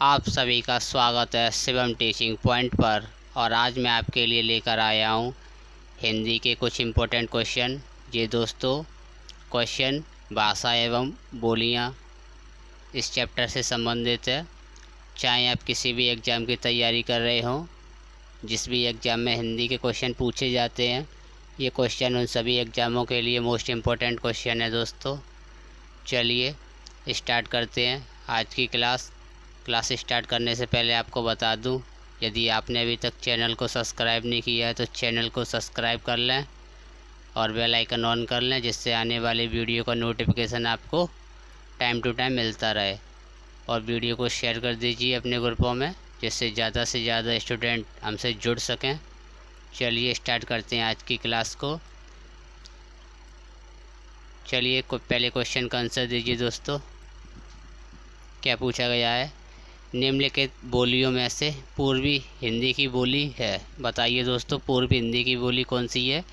आप सभी का स्वागत है शिवम टीचिंग पॉइंट पर। और आज मैं आपके लिए लेकर आया हूँ हिंदी के कुछ इम्पोर्टेंट क्वेश्चन। ये दोस्तों क्वेश्चन भाषा एवं बोलियाँ इस चैप्टर से संबंधित है। चाहे आप किसी भी एग्ज़ाम की तैयारी कर रहे हों, जिस भी एग्ज़ाम में हिंदी के क्वेश्चन पूछे जाते हैं, ये क्वेश्चन उन सभी एग्ज़ामों के लिए मोस्ट इम्पोर्टेंट क्वेश्चन है दोस्तों। चलिए स्टार्ट करते हैं आज की क्लास स्टार्ट करने से पहले आपको बता दूं, यदि आपने अभी तक चैनल को सब्सक्राइब नहीं किया है तो चैनल को सब्सक्राइब कर लें और बेल आइकन ऑन कर लें, जिससे आने वाली वीडियो का नोटिफिकेशन आपको टाइम टू टाइम मिलता रहे। और वीडियो को शेयर कर दीजिए अपने ग्रुपों में, जिससे ज़्यादा से ज़्यादा स्टूडेंट हमसे जुड़ सकें। चलिए स्टार्ट करते हैं आज की क्लास को। चलिए पहले क्वेश्चन का आंसर दीजिए दोस्तों। क्या पूछा गया है? निम्नलिखित बोलियों में से पूर्वी हिंदी की बोली है। बताइए दोस्तों, पूर्वी हिंदी की बोली कौन सी है?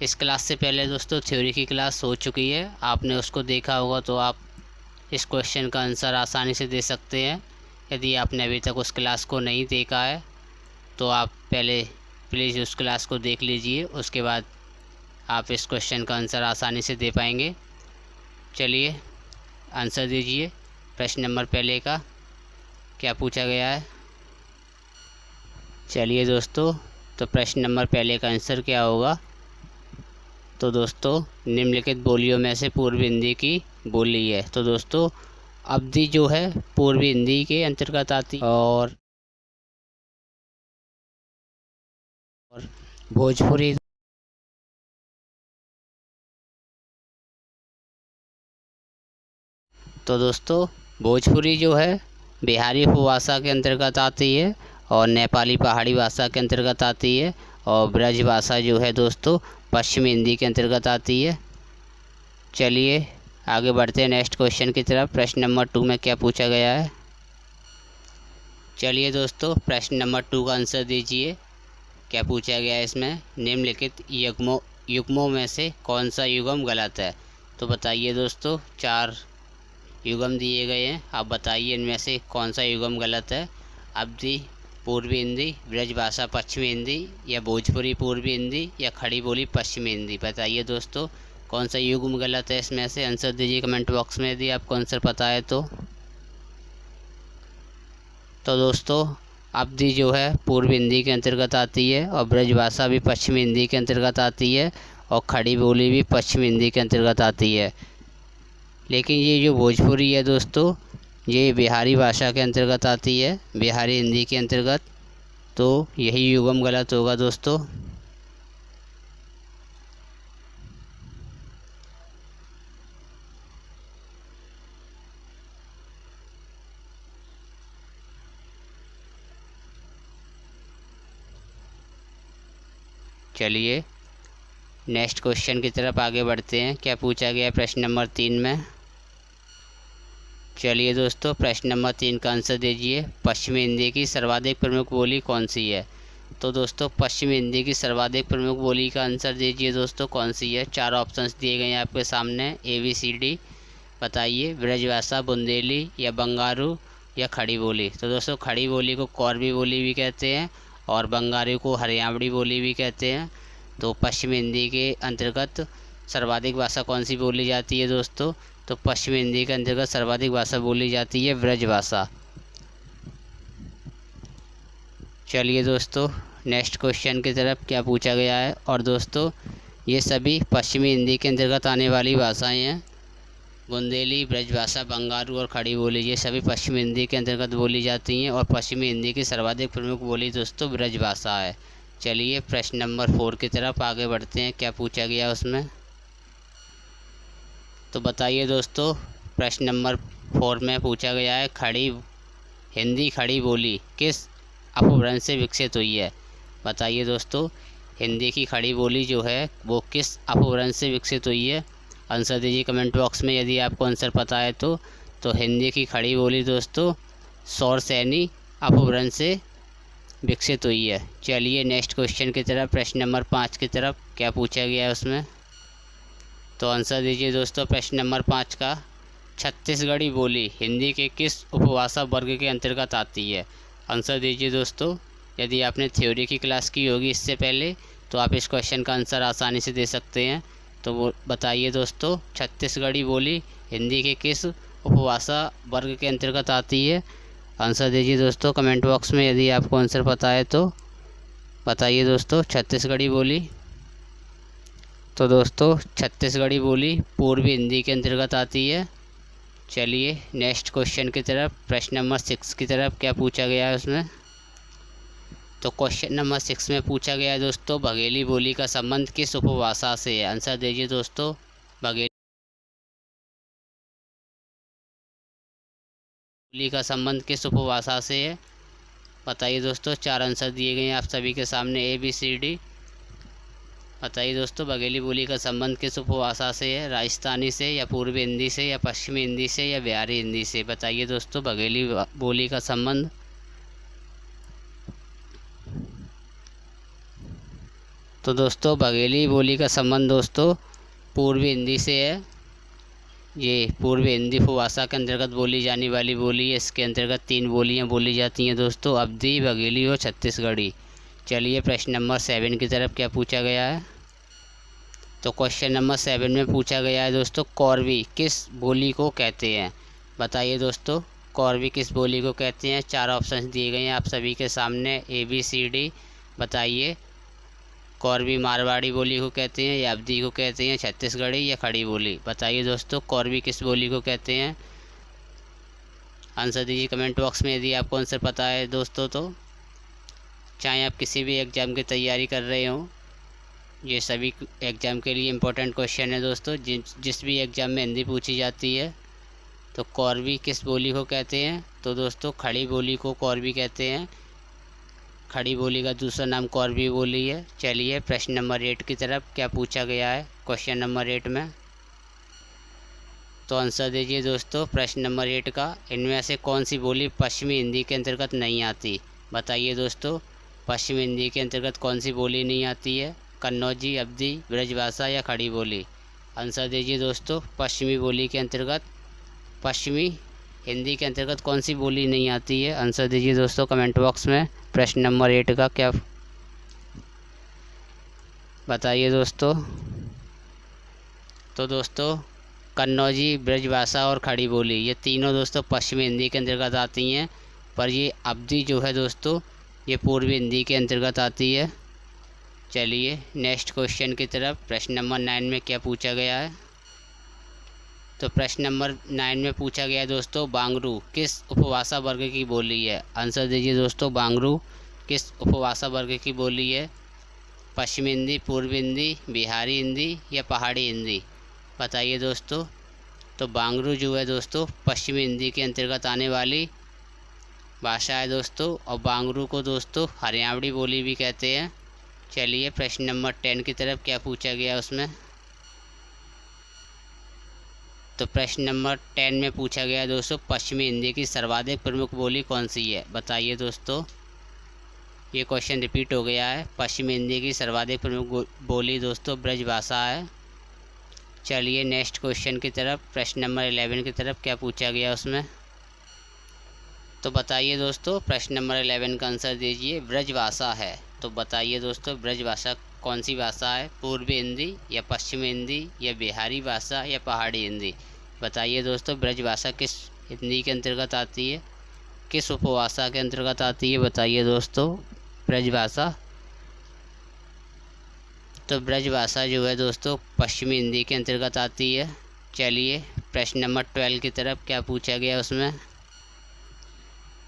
इस क्लास से पहले दोस्तों थ्योरी की क्लास हो चुकी है, आपने उसको देखा होगा तो आप इस क्वेश्चन का आंसर आसानी से दे सकते हैं। यदि आपने अभी तक उस क्लास को नहीं देखा है तो आप पहले प्लीज़ उस क्लास को देख लीजिए, उसके बाद आप इस क्वेश्चन का आंसर आसानी से दे पाएंगे। चलिए आंसर दीजिए। प्रश्न नंबर पहले का क्या पूछा गया है? चलिए दोस्तों, तो प्रश्न नंबर पहले का आंसर क्या होगा? तो दोस्तों निम्नलिखित बोलियों में से पूर्वी हिंदी की बोली है। तो दोस्तों अवधी जो है पूर्वी हिंदी के अंतर्गत आती है और भोजपुरी तो दोस्तों भोजपुरी जो है बिहारी उपभाषा के अंतर्गत आती है और नेपाली पहाड़ी भाषा के अंतर्गत आती है और ब्रज भाषा जो है दोस्तों पश्चिमी हिंदी के अंतर्गत आती है। चलिए आगे बढ़ते हैं नेक्स्ट क्वेश्चन की तरफ। प्रश्न नंबर 2 में क्या पूछा गया है? चलिए दोस्तों प्रश्न नंबर 2 का आंसर दीजिए। क्या पूछा गया है इसमें? निम्नलिखित युग्मों में से कौन सा युग्म गलत है? तो बताइए दोस्तों, 4 युग्म दिए गए हैं, आप बताइए इनमें से कौन सा युग्म गलत है। अवधी पूर्वी हिंदी, ब्रजभाषा पश्चिमी हिंदी, या भोजपुरी पूर्वी हिंदी, या खड़ी बोली पश्चिमी हिंदी। बताइए दोस्तों कौन सा युग्म गलत है इसमें से। आंसर दीजिए कमेंट बॉक्स में यदि आपको आंसर पता है तो दोस्तों अवधी जो है पूर्वी हिंदी के अंतर्गत आती है और ब्रजभाषा भी पश्चिमी हिंदी के अंतर्गत आती है और खड़ी बोली भी पश्चिमी हिंदी के अंतर्गत आती है। लेकिन ये जो भोजपुरी है दोस्तों, ये बिहारी भाषा के अंतर्गत आती है, बिहारी हिंदी के अंतर्गत, तो यही युग्म गलत होगा दोस्तों। चलिए नेक्स्ट क्वेश्चन की तरफ आगे बढ़ते हैं। क्या पूछा गया है प्रश्न नंबर 3 में? चलिए दोस्तों प्रश्न नंबर 3 का आंसर दीजिए। पश्चिमी हिंदी की सर्वाधिक प्रमुख बोली कौन सी है? तो दोस्तों पश्चिमी हिंदी की सर्वाधिक प्रमुख बोली का आंसर दीजिए दोस्तों, कौन सी है? 4 ऑप्शंस दिए गए हैं आपके सामने, ABCD। बताइए, ब्रजभाषा, बुंदेली, या बंगारू, या खड़ी बोली। तो दोस्तों खड़ी बोली को कौरवी बोली भी कहते हैं और बंगारू को हरियाणवी बोली भी कहते हैं। तो पश्चिमी हिंदी के अंतर्गत सर्वाधिक भाषा कौन सी बोली जाती है दोस्तों? तो पश्चिमी हिंदी के अंतर्गत सर्वाधिक भाषा बोली जाती है ब्रज भाषा। चलिए दोस्तों नेक्स्ट क्वेश्चन की तरफ क्या पूछा गया है? और दोस्तों ये सभी पश्चिमी हिंदी के अंतर्गत आने वाली भाषाएं हैं। बुंदेली, ब्रजभाषा, बंगारू और खड़ी बोली ये सभी पश्चिमी हिंदी के अंतर्गत बोली जाती हैं और पश्चिमी हिंदी की सर्वाधिक प्रमुख बोली दोस्तों ब्रजभाषा है। चलिए प्रश्न नंबर 4 की तरफ आगे बढ़ते हैं। क्या पूछा गया उसमें? तो बताइए दोस्तों प्रश्न नंबर 4 में पूछा गया है हिंदी खड़ी बोली किस अपभ्रंश से विकसित हुई है? बताइए दोस्तों हिंदी की खड़ी बोली जो है वो किस अपभ्रंश से विकसित हुई है? आंसर दीजिए कमेंट बॉक्स में यदि आपको आंसर पता है तो हिंदी की खड़ी बोली दोस्तों सौरसैनी अपभ्रंश से विकसित हुई है। चलिए नेक्स्ट क्वेश्चन की तरफ, प्रश्न नंबर 5 की तरफ क्या पूछा गया है उसमें? तो आंसर दीजिए दोस्तों प्रश्न नंबर 5 का। छत्तीसगढ़ी बोली हिंदी के किस उपभाषा वर्ग के अंतर्गत आती है? आंसर दीजिए दोस्तों। यदि आपने थ्योरी की क्लास की होगी इससे पहले तो आप इस क्वेश्चन का आंसर आसानी से दे सकते हैं। तो वो बताइए दोस्तों, छत्तीसगढ़ी बोली हिंदी के किस उपभाषा वर्ग के अंतर्गत आती है? आंसर दीजिए दोस्तों कमेंट बॉक्स में। यदि आपको आंसर पता है तो बताइए दोस्तों। छत्तीसगढ़ी बोली, तो दोस्तों छत्तीसगढ़ी बोली पूर्वी हिंदी के अंतर्गत आती है। चलिए नेक्स्ट क्वेश्चन की तरफ, प्रश्न नंबर 6 की तरफ क्या पूछा गया है उसमें। तो क्वेश्चन नंबर 6 में पूछा गया है दोस्तों, बघेली बोली का संबंध किस उपभाषा से है? आंसर दीजिए दोस्तों। बघेली बोली का संबंध किस उपभाषा से है? बताइए दोस्तों। 4 आंसर दिए गए हैं आप सभी के सामने, ABCD। बताइए दोस्तों, बघेली बोली का संबंध किस उपभाषा से है? राजस्थानी से, या पूर्वी हिंदी से, या पश्चिमी हिंदी से, या बिहारी हिंदी से? बताइए दोस्तों, बघेली बोली का संबंध। तो दोस्तों बघेली बोली का संबंध दोस्तों पूर्वी हिंदी से है। ये पूर्वी हिंदी उपभाषा के अंतर्गत बोली जाने वाली बोली है। इसके अंतर्गत 3 बोलियां बोली जाती हैं दोस्तों, अवधी, बघेली और छत्तीसगढ़ी। चलिए प्रश्न नंबर 7 की तरफ क्या पूछा गया है। तो क्वेश्चन नंबर 7 में पूछा गया है दोस्तों, कौरवी किस बोली को कहते हैं? बताइए दोस्तों, कौरवी किस बोली को कहते हैं? 4 ऑप्शन दिए गए हैं आप सभी के सामने, ABCD। बताइए, कौरवी मारवाड़ी बोली को कहते हैं, या अवधी को कहते हैं, छत्तीसगढ़ी या खड़ी बोली? बताइए दोस्तों, कौरवी किस बोली को कहते हैं? आंसर दीजिए कमेंट बॉक्स में। यदि आपको आंसर पता है दोस्तों तो, चाहे आप किसी भी एग्ज़ाम की तैयारी कर रहे हो, ये सभी एग्ज़ाम के लिए इम्पोर्टेंट क्वेश्चन है दोस्तों। जिस भी एग्ज़ाम में हिंदी पूछी जाती है तो कौरवी किस बोली को कहते हैं? तो दोस्तों खड़ी बोली को कौरवी कहते हैं। खड़ी बोली का दूसरा नाम कौरवी बोली है। चलिए प्रश्न नंबर 8 की तरफ क्या पूछा गया है क्वेश्चन नंबर 8 में। तो आंसर दीजिए दोस्तों प्रश्न नंबर 8 का, इनमें से कौन सी बोली पश्चिमी हिंदी के अंतर्गत नहीं आती? बताइए दोस्तों, पश्चिमी हिंदी के अंतर्गत कौन सी बोली नहीं आती है? कन्नौजी, अवधी, ब्रजभाषा या खड़ी बोली? आंसर दीजिए दोस्तों, पश्चिमी बोली के अंतर्गत, पश्चिमी हिंदी के अंतर्गत कौन सी बोली नहीं आती है? आंसर दीजिए दोस्तों कमेंट बॉक्स में। प्रश्न नंबर 8 का क्या बताइए दोस्तों। तो दोस्तों कन्नौजी, ब्रजभाषा और खड़ी बोली ये तीनों दोस्तों पश्चिमी हिंदी के अंतर्गत आती हैं, पर ये अवधी जो है दोस्तों ये पूर्वी हिंदी के अंतर्गत आती है। चलिए नेक्स्ट क्वेश्चन की तरफ, प्रश्न नंबर 9 में क्या पूछा गया है। तो प्रश्न नंबर 9 में पूछा गया है दोस्तों, बांगरू किस उपभाषा वर्ग की बोली है? आंसर दीजिए दोस्तों, बांगरू किस उपभाषा वर्ग की बोली है? पश्चिमी हिंदी, पूर्वी हिंदी, बिहारी हिंदी या पहाड़ी हिंदी? बताइए दोस्तों। तो बांगरू जो है दोस्तों पश्चिमी हिंदी के अंतर्गत आने वाली भाषा है दोस्तों, और बांगरू को दोस्तों हरियाणवी बोली भी कहते हैं। चलिए प्रश्न नंबर 10 की तरफ क्या पूछा गया उसमें। तो प्रश्न नंबर 10 में पूछा गया दोस्तों, पश्चिमी हिंदी की सर्वाधिक प्रमुख बोली कौन सी है? बताइए दोस्तों। ये क्वेश्चन रिपीट हो गया है। पश्चिमी हिंदी की सर्वाधिक प्रमुख बोली दोस्तों ब्रजभाषा है। चलिए नेक्स्ट क्वेश्चन की तरफ, प्रश्न नंबर 11 की तरफ क्या पूछा गया उसमें। तो बताइए दोस्तों, प्रश्न नंबर 11 का आंसर दीजिए, ब्रजभाषा है। तो बताइए दोस्तों, ब्रजभाषा कौन सी भाषा है? पूर्वी हिंदी या पश्चिमी हिंदी या बिहारी भाषा या पहाड़ी हिंदी? बताइए दोस्तों, ब्रजभाषा किस हिंदी के अंतर्गत आती है, किस उपभाषा के अंतर्गत आती है? बताइए दोस्तों, ब्रजभाषा। तो ब्रजभाषा जो है दोस्तों पश्चिमी हिंदी के अंतर्गत आती है। चलिए प्रश्न नंबर 12 की तरफ क्या पूछा गया उसमें।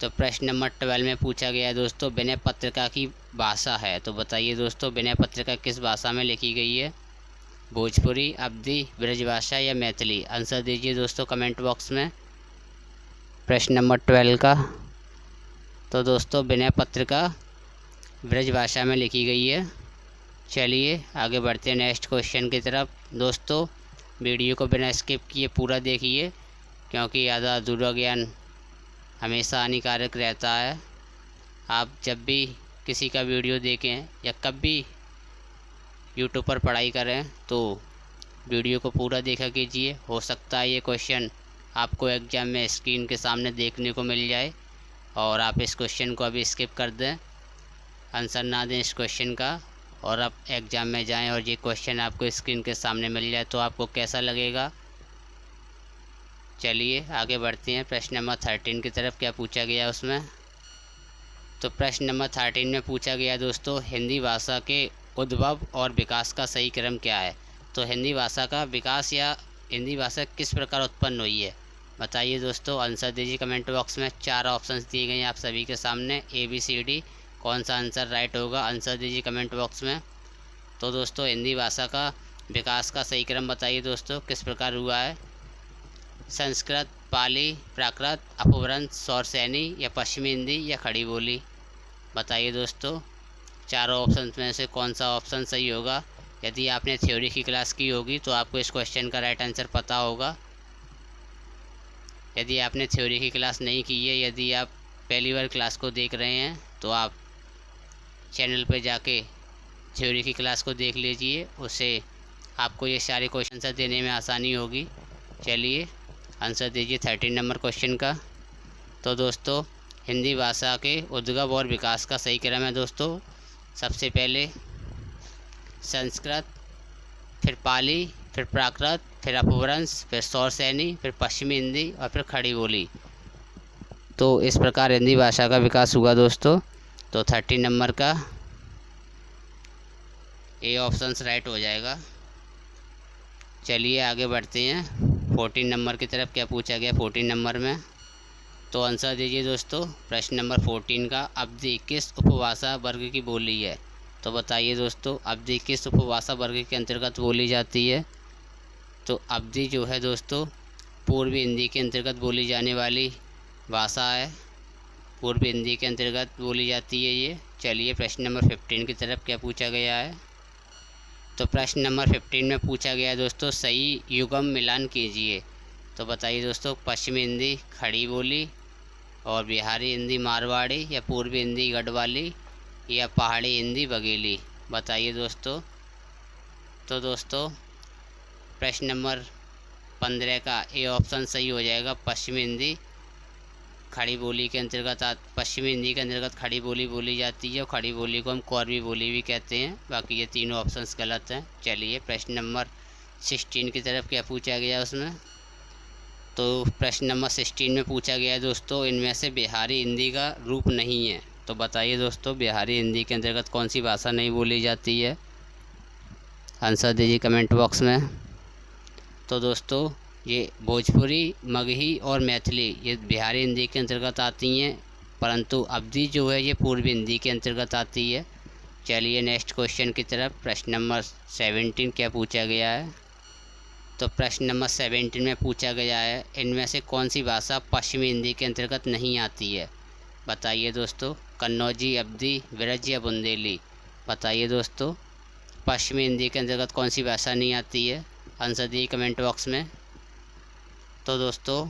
तो प्रश्न नंबर 12 में पूछा गया है दोस्तों, विनय पत्रिका की भाषा है। तो बताइए दोस्तों, विनय पत्रिका किस भाषा में लिखी गई है? भोजपुरी, अवधी, ब्रजभाषा या मैथिली? आंसर दीजिए दोस्तों कमेंट बॉक्स में। प्रश्न नंबर 12 का, तो दोस्तों विनय पत्रिका ब्रजभाषा में लिखी गई है। चलिए आगे बढ़ते हैं नेक्स्ट क्वेश्चन की तरफ। दोस्तों वीडियो को बिना स्किप किए पूरा देखिए, क्योंकि आधा अधूरा ज्ञान हमेशा हानिकारक रहता है। आप जब भी किसी का वीडियो देखें या कभी यूट्यूब पर पढ़ाई करें तो वीडियो को पूरा देखा कीजिए। हो सकता है ये क्वेश्चन आपको एग्ज़ाम में स्क्रीन के सामने देखने को मिल जाए और आप इस क्वेश्चन को अभी स्किप कर दें, आंसर ना दें इस क्वेश्चन का, और आप एग्ज़ाम में जाएं और ये क्वेश्चन आपको स्क्रीन के सामने मिल जाए तो आपको कैसा लगेगा। चलिए आगे बढ़ते हैं प्रश्न नंबर 13 की तरफ। क्या पूछा गया उसमें? तो प्रश्न नंबर 13 में पूछा गया दोस्तों, हिंदी भाषा के उद्भव और विकास का सही क्रम क्या है। तो हिंदी भाषा का विकास या हिंदी भाषा किस प्रकार उत्पन्न हुई है, बताइए दोस्तों। आंसर दीजिए कमेंट बॉक्स में। 4 ऑप्शंस दिए गए हैं आप सभी के सामने, ABCD। कौन सा आंसर राइट होगा, आंसर दीजिए कमेंट बॉक्स में। तो दोस्तों हिंदी भाषा का विकास का सही क्रम बताइए दोस्तों, किस प्रकार हुआ है। संस्कृत, पाली, प्राकृत, अपभ्रंश, सौरसैनी या पश्चिमी हिंदी या खड़ी बोली, बताइए दोस्तों। चारों ऑप्शन में से कौन सा ऑप्शन सही होगा। यदि आपने थ्योरी की क्लास की होगी तो आपको इस क्वेश्चन का राइट आंसर पता होगा। यदि आपने थ्योरी की क्लास नहीं की है, यदि आप पहली बार क्लास को देख रहे हैं तो आप चैनल पर जाके थ्योरी की क्लास को देख लीजिए, उससे आपको ये सारे क्वेश्चन देने में आसानी होगी। चलिए आंसर दीजिए 13 नंबर क्वेश्चन का। तो दोस्तों हिंदी भाषा के उद्गम और विकास का सही क्रम है दोस्तों, सबसे पहले संस्कृत, फिर पाली, फिर प्राकृत, फिर अपभ्रंश, फिर सौरसैनी, फिर पश्चिमी हिंदी और फिर खड़ी बोली। तो इस प्रकार हिंदी भाषा का विकास हुआ दोस्तों। तो 13 नंबर का ए ऑप्शन राइट हो जाएगा। चलिए आगे बढ़ते हैं 14 नंबर की तरफ। क्या पूछा गया 14 नंबर में? तो आंसर दीजिए दोस्तों प्रश्न नंबर 14 का, अवधि किस उपभाषा वर्ग की बोली है। तो बताइए दोस्तों अवधि किस उपभाषा वर्ग के अंतर्गत बोली जाती है। तो अवधि जो है दोस्तों पूर्वी हिंदी के अंतर्गत बोली जाने वाली भाषा है, पूर्वी हिंदी के अंतर्गत बोली जाती है ये। चलिए प्रश्न नंबर 15 की तरफ। क्या पूछा गया है? तो प्रश्न नंबर 15 में पूछा गया है दोस्तों, सही युग्म मिलान कीजिए। तो बताइए दोस्तों पश्चिमी हिंदी खड़ी बोली और बिहारी हिंदी मारवाड़ी या पूर्वी हिंदी गढ़वाली या पहाड़ी हिंदी बघेली, बताइए दोस्तों। तो दोस्तों प्रश्न नंबर 15 का ए ऑप्शन सही हो जाएगा, पश्चिमी हिंदी खड़ी बोली के अंतर्गत पश्चिमी हिंदी के अंतर्गत खड़ी बोली बोली जाती है और खड़ी बोली को हम कौरवी बोली भी कहते हैं। बाकी ये तीनों ऑप्शंस गलत हैं। चलिए प्रश्न नंबर 16 की तरफ। क्या पूछा गया उसमें? तो प्रश्न नंबर 16 में पूछा गया है दोस्तों, इनमें से बिहारी हिंदी का रूप नहीं है। तो बताइए दोस्तों बिहारी हिंदी के अंतर्गत कौन सी भाषा नहीं बोली जाती है, आंसर दीजिए कमेंट बॉक्स में। तो दोस्तों ये भोजपुरी, मगही और मैथिली ये बिहारी हिंदी के अंतर्गत आती हैं, परंतु अवधि जो है ये पूर्वी हिंदी के अंतर्गत आती है। चलिए नेक्स्ट क्वेश्चन की तरफ। प्रश्न नंबर 17 क्या पूछा गया है? तो प्रश्न नंबर 17 में पूछा गया है, इनमें से कौन सी भाषा पश्चिमी हिंदी के अंतर्गत नहीं आती है, बताइए दोस्तों। कन्नौजी, अवधी, ब्रज या बुंदेली, बताइए दोस्तों पश्चिमी हिंदी के अंतर्गत कौन सी भाषा नहीं आती है, आंसर दिए कमेंट बॉक्स में। तो दोस्तों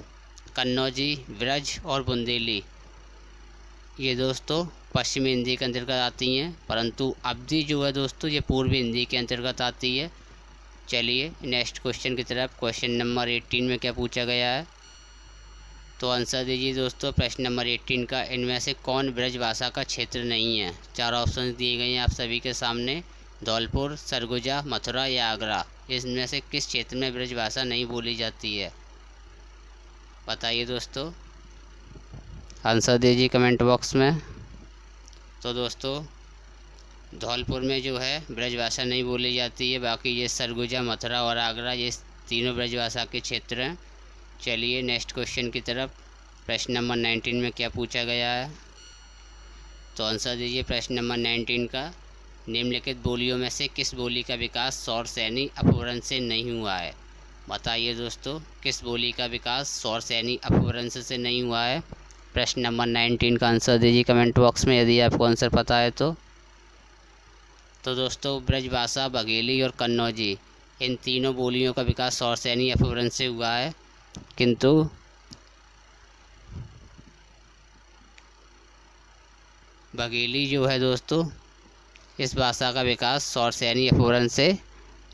कन्नौजी, ब्रज और बुंदेली ये दोस्तों पश्चिमी हिंदी के अंतर्गत आती हैं, परंतु अवधी जो है दोस्तों ये पूर्वी हिंदी के अंतर्गत आती है। चलिए नेक्स्ट क्वेश्चन की तरफ। क्वेश्चन नंबर 18 में क्या पूछा गया है? तो आंसर दीजिए दोस्तों प्रश्न नंबर 18 का, इनमें से कौन ब्रज भाषा का क्षेत्र नहीं है। 4 ऑप्शन दिए गए हैं आप सभी के सामने, धौलपुर, सरगुजा, मथुरा या आगरा। इसमें से किस क्षेत्र में ब्रज भाषा नहीं बोली जाती है, बताइए दोस्तों, आंसर दीजिए कमेंट बॉक्स में। तो दोस्तों धौलपुर में जो है ब्रज भाषा नहीं बोली जाती है, बाकी ये सरगुजा, मथुरा और आगरा ये तीनों ब्रज भाषा के क्षेत्र हैं। चलिए नेक्स्ट क्वेश्चन की तरफ। प्रश्न नंबर 19 में क्या पूछा गया है? तो आंसर दीजिए प्रश्न नंबर 19 का, निम्नलिखित बोलियों में से किस बोली का विकास सौरसैनी अपभ्रंश से नहीं हुआ है, बताइए दोस्तों किस बोली का विकास सौरसैनी अपभ्रंश से नहीं हुआ है। प्रश्न नंबर 19 का आंसर दीजिए कमेंट बॉक्स में यदि आपको आंसर पता है तो। दोस्तों ब्रजभाषा, बघेली और कन्नौजी इन तीनों बोलियों का विकास सौरसैनी अपभ्रंश से हुआ है, किंतु बघेली जो है दोस्तों इस भाषा का विकास सौरसैनी अपभ्रंश से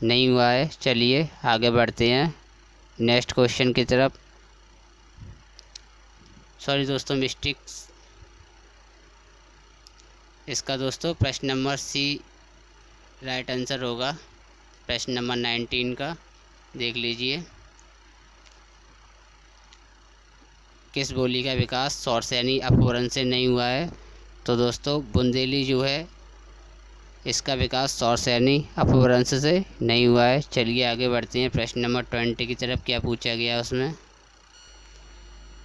नहीं हुआ है। चलिए आगे बढ़ते हैं नेक्स्ट क्वेश्चन की तरफ। सॉरी दोस्तों, मिस्टेक्स। इसका दोस्तों प्रश्न नंबर सी राइट आंसर होगा, प्रश्न नंबर 19 का। देख लीजिए, किस बोली का विकास सौरसैनी अपभ्रंश से नहीं हुआ है? तो दोस्तों बुंदेली जो है, इसका विकास सौरसैनी अपभ्रंश से नहीं हुआ है। चलिए आगे बढ़ते हैं प्रश्न नंबर 20 की तरफ। क्या पूछा गया उसमें?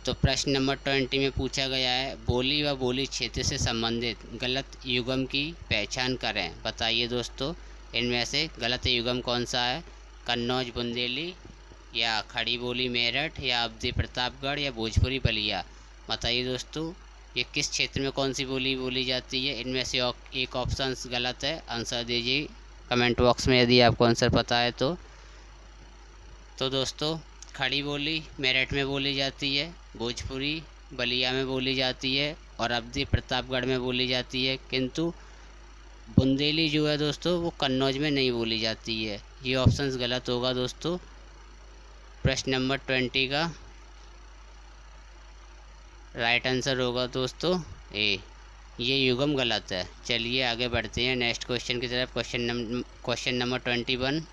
तो प्रश्न नंबर 20 में पूछा गया है, बोली व बोली क्षेत्र से संबंधित गलत युगम की पहचान करें। बताइए दोस्तों, इनमें से गलत युगम कौन सा है? कन्नौज बुंदेली, या खड़ी बोली मेरठ, या अवधी प्रतापगढ़, या भोजपुरी बलिया। बताइए दोस्तों, ये किस क्षेत्र में कौन सी बोली बोली जाती है? इनमें से एक ऑप्शन गलत है। आंसर दीजिए कमेंट बॉक्स में यदि आपको आंसर पता है तो। दोस्तों खड़ी बोली मेरठ में बोली जाती है, भोजपुरी बलिया में बोली जाती है, और अवधी प्रतापगढ़ में बोली जाती है, किंतु बुंदेली जो है दोस्तों वो कन्नौज में नहीं बोली जाती है। ये ऑप्शंस गलत होगा दोस्तों। प्रश्न नंबर 20 का राइट आंसर होगा दोस्तों ए, ये युगम गलत है। चलिए आगे बढ़ते हैं नेक्स्ट क्वेश्चन की तरफ। Question number 21।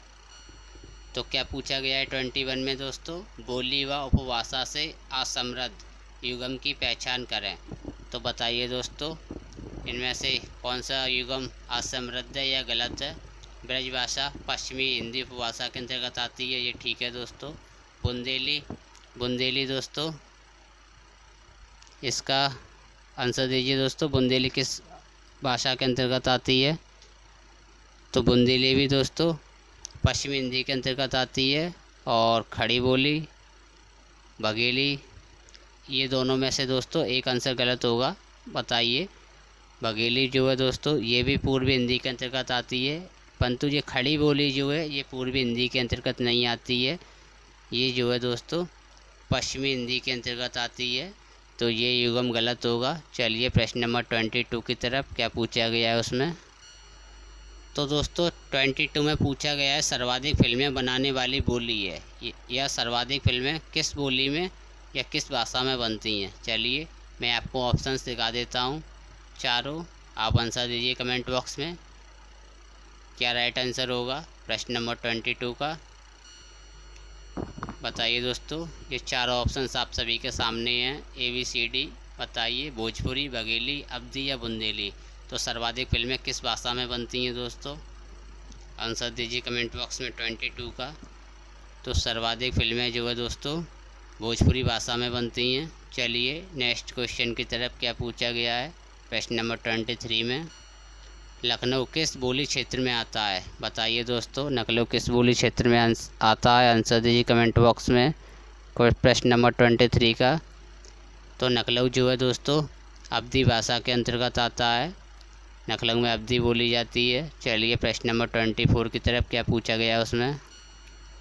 तो क्या पूछा गया है 21 में दोस्तों? बोली व उपभाषा से असमृद्ध युगम की पहचान करें। तो बताइए दोस्तों, इनमें से कौन सा युगम असमृद्ध है या गलत है? ब्रजभाषा पश्चिमी हिंदी उपभाषा के अंतर्गत आती है, ये ठीक है दोस्तों। बुंदेली दोस्तों, इसका आंसर दीजिए दोस्तों, बुंदेली किस भाषा के अंतर्गत आती है? तो बुंदेली भी दोस्तों पश्चिमी हिंदी के अंतर्गत आती है। और खड़ी बोली, बघेली, ये दोनों में से दोस्तों एक आंसर गलत होगा। बताइए, बघेली जो है दोस्तों ये भी पूर्वी हिंदी के अंतर्गत आती है, परंतु ये खड़ी बोली जो है ये पूर्वी हिंदी के अंतर्गत नहीं आती है, ये जो है दोस्तों पश्चिमी हिंदी के अंतर्गत आती है। तो ये युगम गलत होगा। चलिए प्रश्न नंबर 22 की तरफ। क्या पूछा गया है उसमें? तो दोस्तों 22 में पूछा गया है, सर्वाधिक फिल्में बनाने वाली बोली है, यह सर्वाधिक फिल्में किस बोली में या किस भाषा में बनती हैं? चलिए मैं आपको ऑप्शंस दिखा देता हूँ चारों, आप आंसर दीजिए कमेंट बॉक्स में। क्या राइट आंसर होगा प्रश्न नंबर 22 का? बताइए दोस्तों, ये चारों ऑप्शंस आप सभी के सामने हैं, ABCD। बताइए, भोजपुरी, बघेली, अवधी या बुंदेली। तो सर्वाधिक फिल्में किस भाषा में बनती हैं दोस्तों? आंसर दीजिए कमेंट बॉक्स में 22 का। तो सर्वाधिक फिल्में जो है दोस्तों भोजपुरी भाषा में बनती हैं। चलिए नेक्स्ट क्वेश्चन की तरफ। क्या पूछा गया है प्रश्न नंबर 23 में? लखनऊ किस बोली क्षेत्र में आता है? बताइए दोस्तों, लखनऊ किस बोली क्षेत्र में आता है? आंसर दीजिए कमेंट बॉक्स में प्रश्न नंबर 23 का। तो लखनऊ जो है दोस्तों अवधी भाषा के अंतर्गत आता है, लखनऊ में अवधी बोली जाती है। चलिए प्रश्न नंबर 24 की तरफ। क्या पूछा गया उसमें?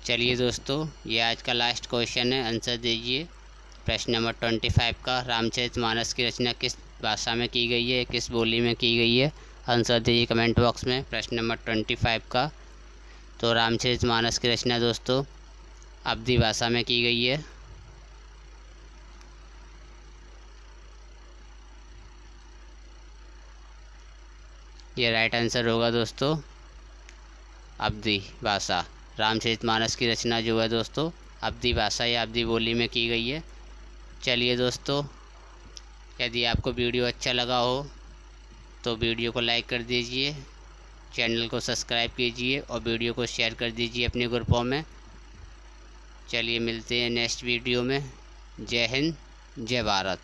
चलिए दोस्तों, ये आज का लास्ट क्वेश्चन है, आंसर दीजिए प्रश्न नंबर 25 का। रामचरितमानस की रचना किस भाषा में की गई है, किस बोली में की गई है? आंसर दीजिए कमेंट बॉक्स में प्रश्न नंबर 25 का। तो रामचरितमानस की रचना दोस्तों अवधी भाषा में की गई है। ये राइट आंसर होगा दोस्तों अवधी भाषा। रामचरितमानस की रचना जो है दोस्तों अवधी भाषा या अवधी बोली में की गई है। चलिए दोस्तों, यदि आपको वीडियो अच्छा लगा हो तो वीडियो को लाइक कर दीजिए, चैनल को सब्सक्राइब कीजिए और वीडियो को शेयर कर दीजिए अपने ग्रुपों में। चलिए मिलते हैं नेक्स्ट वीडियो में। जय हिंद, जय भारत।